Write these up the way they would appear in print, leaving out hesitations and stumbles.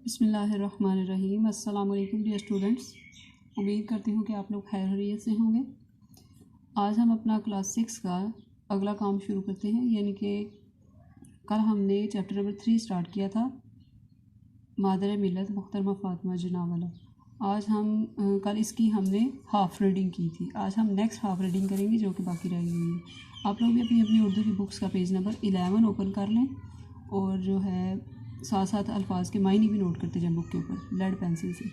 بسم اللہ الرحمن الرحیم۔ السلام علیکم ڈیئر اسٹوڈنٹس، امید کرتی ہوں کہ آپ لوگ خیر خیریت سے ہوں گے۔ آج ہم اپنا کلاس 6 کا اگلا کام شروع کرتے ہیں، یعنی کہ کل ہم نے چیپٹر نمبر 3 سٹارٹ کیا تھا، مادر ملت محترمہ فاطمہ جناح والا۔ آج کل اس کی ہم نے ہاف ریڈنگ کی تھی، آج ہم نیکسٹ ہاف ریڈنگ کریں گے جو کہ باقی رہ گئی ہے۔ آپ لوگ بھی اپنی اردو کی بکس کا پیج نمبر 11 اوپن کر لیں اور جو ہے ساتھ ساتھ الفاظ کے معنی بھی نوٹ کرتے جائیں بک کے اوپر لیڈ پینسل سے۔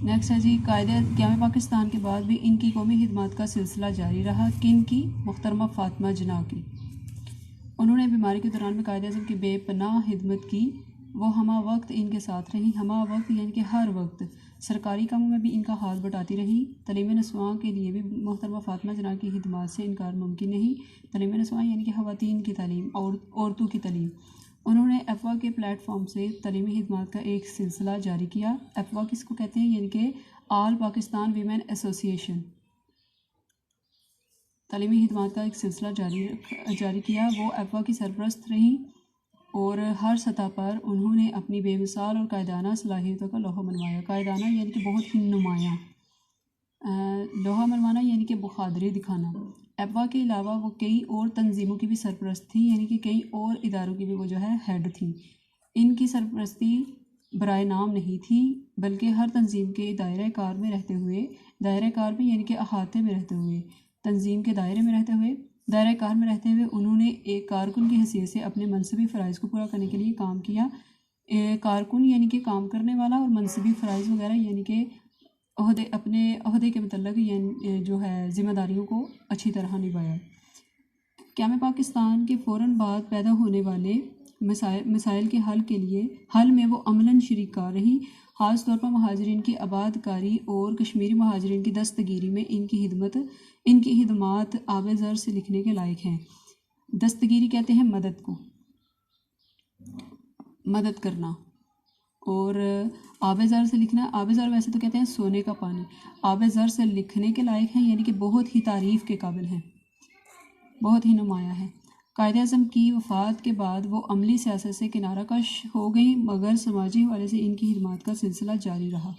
نیکسٹ ہے جی، قائد قیام پاکستان کے بعد بھی ان کی قومی خدمات کا سلسلہ جاری رہا۔ کن کی؟ محترمہ فاطمہ جناح کی۔ انہوں نے بیماری کے دوران میں قائد اعظم کی بے پناہ خدمت کی، وہ ہمہ وقت ان کے ساتھ رہیں، ہمہ وقت یعنی کہ ہر وقت، سرکاری کاموں میں بھی ان کا ہاتھ بٹاتی رہیں۔ تعلیم نسواں کے لیے بھی محترمہ فاطمہ جناح کی خدمات سے انکار ممکن نہیں۔ تعلیم نسواں یعنی کہ خواتین کی تعلیم اور عورتوں کی تعلیم۔ انہوں نے افوا کے پلیٹ فارم سے تعلیمی خدمات کا ایک سلسلہ جاری کیا۔ افوا کس کو کہتے ہیں؟ یعنی کہ آل پاکستان ویمن ایسوسی ایشن۔ تعلیمی خدمات کا ایک سلسلہ جاری کیا، وہ افوا کی سرپرست رہیں اور ہر سطح پر انہوں نے اپنی بے مثال اور قائدانہ صلاحیتوں کا لوہا منوایا۔ قائدانہ یعنی کہ بہت ہی نمایاں، لوہا منوانا یعنی کہ بہادری دکھانا۔ افوا کے علاوہ وہ کئی اور تنظیموں کی بھی سرپرست تھیں، یعنی کہ کئی اور اداروں کی بھی وہ جو ہے ہیڈ تھیں۔ ان کی سرپرستی برائے نام نہیں تھی، بلکہ ہر تنظیم کے دائرہ کار میں رہتے ہوئے، دائرہ کار میں یعنی کہ احاطے میں رہتے ہوئے، تنظیم کے دائرے میں رہتے ہوئے، دائرہ کار میں رہتے ہوئے انہوں نے ایک کارکن کی حیثیت سے اپنے منصبی فرائض کو پورا کرنے کے لیے کام کیا۔ کارکن یعنی کہ کام کرنے والا، اور منصبی فرائض وغیرہ یعنی کہ اپنے عہدے کے متعلق یعنی جو ہے ذمہ داریوں کو اچھی طرح نبھایا۔ قیام پاکستان کے فوراً بعد پیدا ہونے والے مسائل کے حل میں وہ عملاً شریک کار رہیں، خاص طور پر مہاجرین کی آباد کاری اور کشمیری مہاجرین کی دستگیری میں ان کی خدمات آب زر سے لکھنے کے لائق ہیں۔ دستگیری کہتے ہیں مدد کو، مدد کرنا، اور آب زر سے لکھنا، آب زر ویسے تو کہتے ہیں سونے کا پانی، آب زر سے لکھنے کے لائق ہیں یعنی کہ بہت ہی تعریف کے قابل ہیں، بہت ہی نمایاں ہے۔ قائد اعظم کی وفات کے بعد وہ عملی سیاست سے کنارہ کش ہو گئیں، مگر سماجی حوالے سے ان کی خدمات کا سلسلہ جاری رہا۔